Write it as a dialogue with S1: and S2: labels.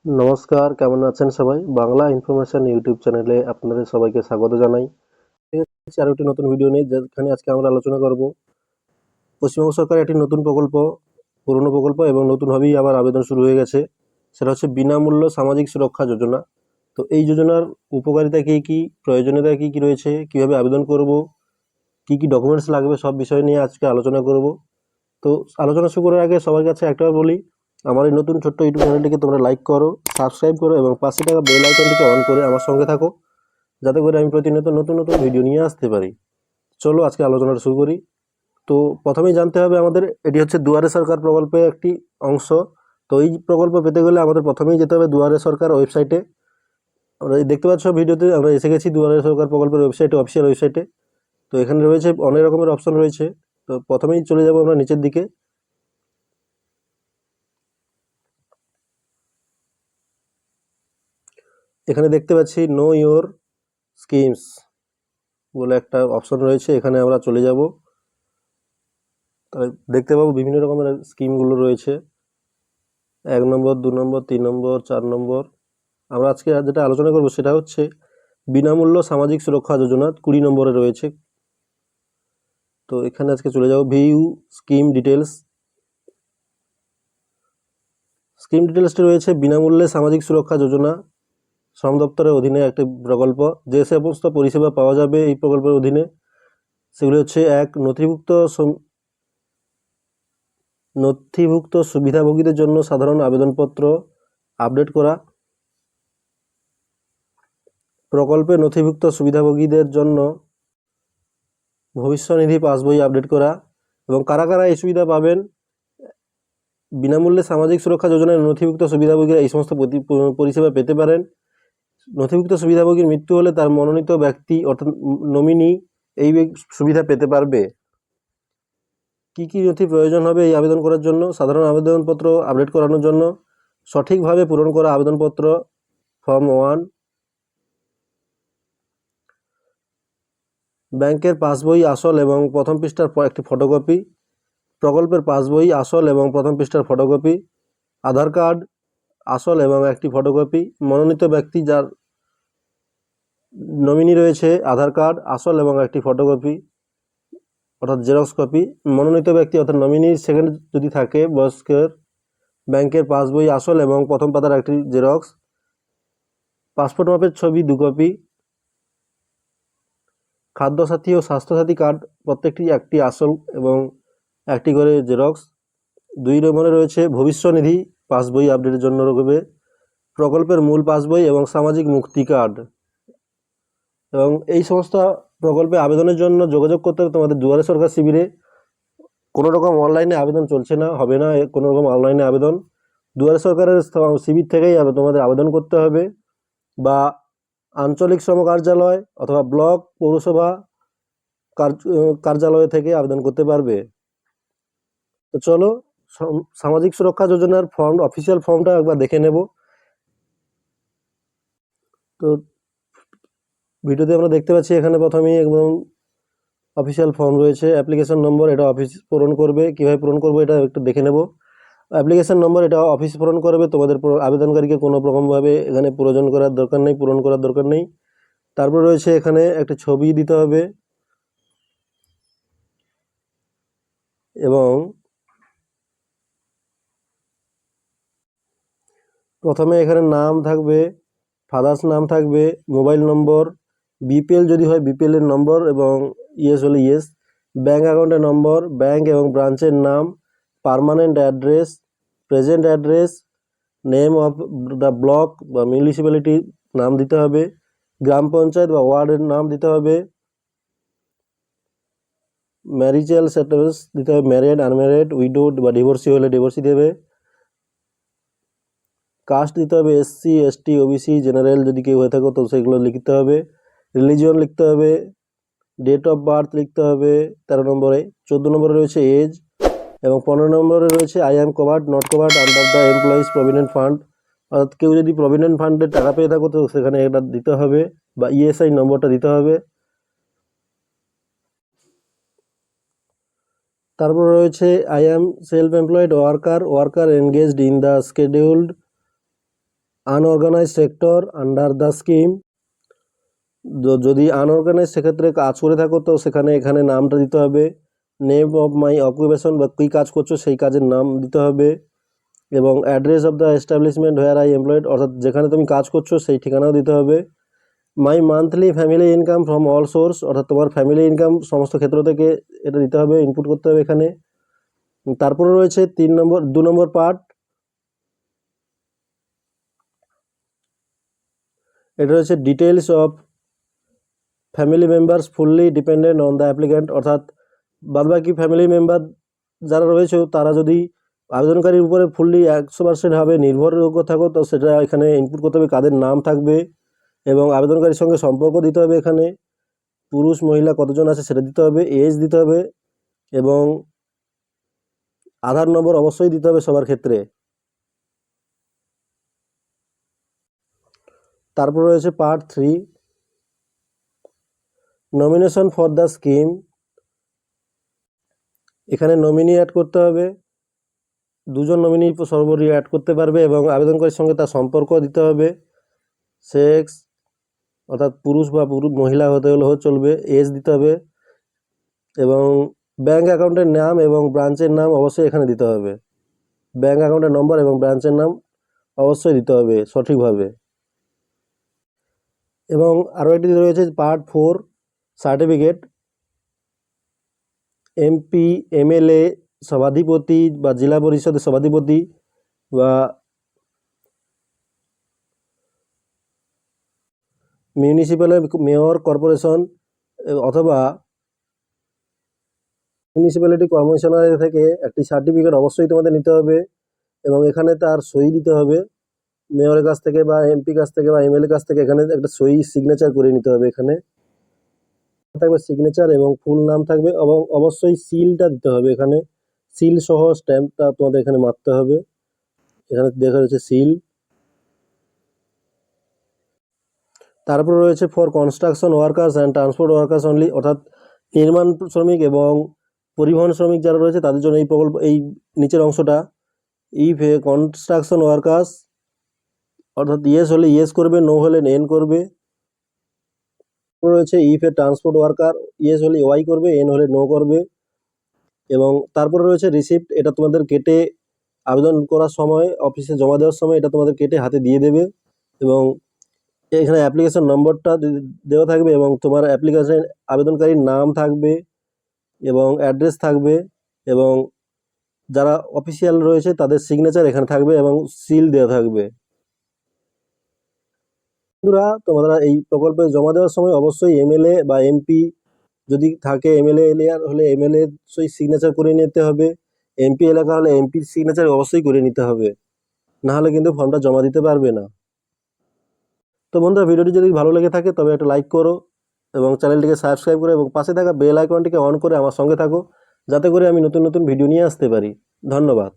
S1: নমস্কার, কেমন আছেন সবাই? বাংলা ইনফরমেশন ইউটিউব চ্যানেলে আপনাদের সবাইকে স্বাগত জানাই। আরো একটি নতুন ভিডিও নিয়ে যেখানে আজকে আমরা আলোচনা করব পশ্চিমবঙ্গ সরকারের একটি নতুন প্রকল্প, পুরনো প্রকল্প এবং নতুনভাবেই আবার আবেদন শুরু হয়ে গেছে। সেটা হচ্ছে বিনামূল্য সামাজিক সুরক্ষা যোজনা। তো এই যোজনার উপকারিতা কী কী, প্রয়োজনীয়তা কী কী রয়েছে, কীভাবে আবেদন করব, কী কী ডকুমেন্টস লাগবে, সব বিষয় নিয়ে আজকে আলোচনা করব। তো আলোচনা শুরু করার আগে সবার কাছে একটাবার বলি, আমার এই নতুন ছোট্ট ইউটিউব চ্যানেলটিকে তোমরা লাইক করো, সাবস্ক্রাইব করো এবং পাশে থাকা বেল আইকনটিকে অন করে আমার সঙ্গে থাকো, যাতে করে আমি প্রতিনিয়ত নতুন নতুন ভিডিও নিয়ে আসতে পারি। চলো আজকে আলোচনাটা শুরু করি। তো প্রথমেই জানতে হবে আমাদের, এটি হচ্ছে দুয়ারে সরকার প্রকল্পের একটি অংশ। তো এই প্রকল্প পেতে গেলে আমাদের প্রথমেই যেতে হবে দুয়ারে সরকার ওয়েবসাইটে। আমরা এই দেখতে পাচ্ছ ভিডিওতে আমরা এসে গেছি দুয়ারে সরকার প্রকল্পের ওয়েবসাইটে, অফিসিয়াল ওয়েবসাইটে। তো এখানে রয়েছে অনেক রকমের অপশন রয়েছে। তো প্রথমেই চলে যাব আমরা নিচের দিকে। এখানে দেখতে পাচ্ছি নো ইওর স্কিমস বলে একটা অপশন রয়েছে, এখানে আমরা চলে যাব। তাহলে দেখতে পাবো বিভিন্ন রকমের স্কিমগুলো রয়েছে, 1 নম্বর, 2 নম্বর, 3 নম্বর, 4 নম্বর। আমরা আজকে যেটা আলোচনা করব সেটা হচ্ছে বিনামূল্য সামাজিক সুরক্ষা যোজনা, 20 নম্বরে রয়েছে। তো এখানে আজকে চলে যাব ভিউ স্কিম ডিটেলস। স্কিম ডিটেলসটি রয়েছে বিনামূল্যে সামাজিক সুরক্ষা যোজনা, শ্রম দপ্তরের অধীনে একটি প্রকল্প। যে সমস্ত পরিষেবা পাওয়া যাবে এই প্রকল্পের অধীনে সেগুলি হচ্ছে: 1, নথিভুক্ত সুবিধাভোগীদের জন্য সাধারণ আবেদনপত্র আপডেট করা, প্রকল্পে নথিভুক্ত সুবিধাভোগীদের জন্য ভবিষ্যনিধি পাসবই আপডেট করা। এবং কারা কারা এই সুবিধা পাবেন, বিনামূল্যে সামাজিক সুরক্ষা যোজনায় নথিভুক্ত সুবিধাভোগীরা এই সমস্ত পরিষেবা পেতে পারেন। নথিভুক্ত সুবিধাভোগীর মৃত্যু হলে তার মনোনীত ব্যক্তি অর্থাৎ নমিনি এই সুবিধা পেতে পারবে। কি কি নথি প্রয়োজন হবে এই আবেদন করার জন্য? সাধারণ আবেদনপত্র আপডেট করানোর জন্য সঠিকভাবে পূরণ করা আবেদনপত্র ফর্ম 1, ব্যাংকের পাসবই আসল এবং প্রথম পৃষ্ঠার একটি ফটোকপি, প্রকল্পের পাসবই আসল এবং প্রথম পৃষ্ঠার ফটোকপি, আধার কার্ড আসল এবং একটি ফটোকপি, মনোনীত ব্যক্তি যার নমিনি রয়েছে আধার কার্ড আসল এবং একটি ফটোকপি অর্থাৎ জেরক্স কপি, মনোনীত ব্যক্তি অর্থাৎ নমিনির সেকেন্ড যদি থাকে বয়স্কের, ব্যাংকের পাসবই আসল এবং প্রথম পাতার একটি জেরক্স, পাসপোর্ট মাপের ছবি 2 কপি, খাদ্যসাথী ও স্বাস্থ্যসাথী কার্ড প্রত্যেকটি একটি আসল এবং একটি করে জেরক্স। 2 নম্বরে রয়েছে ভবিষ্যনিধি পাসবই আপডেটের জন্য রয়েছে প্রকল্পের মূল পাসবই এবং সামাজিক মুক্তি কার্ড। এবং এই সমস্ত প্রকল্পে আবেদনের জন্য যোগাযোগ করতে হবে তোমাদের দুয়ারে সরকার শিবিরে। কোনো রকম অনলাইনে আবেদন চলছে না, হবে না কোনো রকম অনলাইনে আবেদন। দুয়ারে সরকারের শিবির থেকেই তোমাদের আবেদন করতে হবে, বা আঞ্চলিক শ্রম কার্যালয় অথবা ব্লক পৌরসভা কার্যালয় থেকে আবেদন করতে পারবে। তো চলো সামাজিক সুরক্ষা যোজনার ফর্ম, অফিসিয়াল ফর্মটা একবার দেখে নেব। তো ভিডিওতে আমরা দেখতে পাচ্ছি এখানে প্রথমেই একদম অফিসিয়াল ফর্ম রয়েছে, অ্যাপ্লিকেশন নম্বর, এটা অফিস পূরণ করবে। কীভাবে পূরণ করবে এটা একটু দেখে নেব। অ্যাপ্লিকেশন নম্বর এটা অফিস পূরণ করবে, তোমাদের আবেদনকারীকে কোনো রকমভাবে এখানে পূরণ করার দরকার নেই, পূরণ করার দরকার নেই। তারপর রয়েছে এখানে একটা ছবি দিতে হবে এবং প্রথমে এখানে নাম থাকবে, ফাদার্স নাম থাকবে, মোবাইল নম্বর, বিপিএল যদি হয় বিপিএল এর নম্বর এবং ইয়েস হলে ইয়েস, ব্যাঙ্ক অ্যাকাউন্টের নম্বর, ব্যাঙ্ক এবং ব্রাঞ্চের নাম, permanent address, present address, name of the block বা মিউনিসিপ্যালিটি নাম দিতে হবে, গ্রাম পঞ্চায়েত বা ওয়ার্ডের নাম দিতে হবে, ম্যারিজাল স্ট্যাটাস দিতে হবে, ম্যারিড, আনম্যারিড, উইডো বা ডিভোর্সি হলে ডিভোর্সি দেবে, কাস্ট দিতে হবে এসসি, এসটি, ওবিসি, জেনারেল যদি কেউ হয়ে থাকো তো সেগুলো লিখতে হবে, রিলিজিয়ন লিখতে হবে, ডেট অফ বার্থ লিখতে হবে 13 নম্বরে। 14 নম্বরে রয়েছে এজ এবং 15 নম্বরে রয়েছে I am covered not covered under the employees provident fund, অর্থাৎ কেউ যদি প্রভিডেন্ট ফান্ডের টাকা পেয়ে থাকো তো সেখানে এটা দিতে হবে বা ইএসআই নম্বরটা দিতে হবে। তারপর রয়েছে I am self employed worker, worker engaged in the scheduled unorganised sector under the scheme, যদি আনঅর্গানাইজ সেক্ষেত্রে কাজ করে থাকো তো এখানে নামটা দিতে হবে। নেম অফ মাই অকুপেশন বা কী কাজ করছো সেই কাজের নাম দিতে হবে। এবং address of the establishment where I employed, অর্থাৎ যেখানে তুমি কাজ করছো সেই ঠিকানাও দিতে হবে। My monthly family income from all source, অর্থাৎ তোমার ফ্যামিলি ইনকাম সমস্ত ক্ষেত্র থেকে এটা দিতে হবে, ইনপুট করতে হবে এখানে। তারপরে রয়েছে 2 নম্বর পার্ট, এটা রয়েছে details of family members fully dependent on the applicant, অর্থাৎ বাদবাকি ফ্যামিলি মেম্বার যারা রয়েছে তারা যদি আবেদনকারীর উপরে ফুললি 100% ভাবে নির্ভরযোগ্য থাকো তো সেটা এখানে ইনপুট করতে হবে, কাদের নাম থাকবে এবং আবেদনকারীর সঙ্গে সম্পর্ক দিতে হবে এখানে, পুরুষ মহিলা কতজন আছে সেটা দিতে হবে, এজ দিতে হবে এবং আধার নম্বর অবশ্যই দিতে হবে সবার ক্ষেত্রে। তারপর রয়েছে part 3, nomination for the scheme, এখানে নমিনি অ্যাড করতে হবে, 2জন নমিনি সর্বোপরি অ্যাড করতে পারবে এবং আবেদনকারীর সঙ্গে তার সম্পর্ক দিতে হবে, সেক্স অর্থাৎ পুরুষ বা মহিলা হতে হলেও চলবে, এজ দিতে হবে এবং ব্যাঙ্ক অ্যাকাউন্টের নাম এবং ব্রাঞ্চের নাম অবশ্যই এখানে দিতে হবে, ব্যাঙ্ক অ্যাকাউন্টের নম্বর এবং ব্রাঞ্চের নাম অবশ্যই দিতে হবে সঠিকভাবে। এবং আরও একটি রয়েছে পার্ট 4, সার্টিফিকেট, এমপি এমএলএ সভাধিপতি বা জেলা পরিষদের সভাধিপতি বা মিউনিসিপ্যালের মেয়র কর্পোরেশন অথবা মিউনিসিপ্যালিটি কমিশনার থেকে একটি সার্টিফিকেট অবশ্যই তোমাদের নিতে হবে এবং এখানে তার সই দিতে হবে, মেয়রের কাছ থেকে বা এমপি কাছ থেকে বা এমএলএ কাছ থেকে এখানে একটা সই সিগনেচার করে নিতে হবে, এখানে থাকবে সিগনেচার এবং ফুল নাম থাকবে এবং অবশ্যই সিলটা দিতে হবে, এখানে সিল সহ স্ট্যাম্পটা তোমাদের এখানে মারতে হবে, এখানে দেখা যাচ্ছে সিল। তারপর রয়েছে for construction workers and transport workers only, অর্থাৎ নির্মাণ শ্রমিক এবং পরিবহন শ্রমিক যারা রয়েছে তাদের জন্য এই প্রকল্প, এই নিচের অংশটা, ইফ এ কনস্ট্রাকশন ওয়ার্কার্স, অর্থাৎ ইয়েস হলে ইয়েস করবে, নো হলে এন করবে। রয়েছে if A transport worker, yes হলে ওয়াই করবে, এন হলে নো করবে। এবং তারপরে রয়েছে রিসিপ্ট, এটা তোমাদের কেটে আবেদন করার সময় অফিসে জমা দেওয়ার সময় এটা তোমাদের কেটে হাতে দিয়ে দেবে এবং এখানে অ্যাপ্লিকেশন নম্বরটা দেওয়া থাকবে এবং তোমার অ্যাপ্লিকেশন আবেদনকারীর নাম থাকবে এবং অ্যাড্রেস থাকবে এবং যারা অফিসিয়াল রয়েছে তাদের সিগনেচার এখানে থাকবে এবং সিল দেওয়া থাকবে। বন্ধুরা, তোমরা এই প্রকল্পে জমা দেওয়ার সময় অবশ্যই এমএলএ বা এমপি যদি থাকে, এমএলএ এলাকার হলে এমএলএ সিগনেচার করে নিতে হবে, এমপি এলাকা হলে এমপির সিগনেচার অবশ্যই করে নিতে হবে, না হলে কিন্তু ফর্মটা জমা দিতে পারবে না। তো বন্ধুরা, ভিডিওটি যদি ভালো লেগে থাকে তবে একটা লাইক করো এবং চ্যানেলটিকে সাবস্ক্রাইব করো এবং পাশে থাকা বেল আইকনটিকে অন করে আমার সঙ্গে থাকো, যাতে করে আমি নতুন নতুন ভিডিও নিয়ে আসতে পারি। ধন্যবাদ।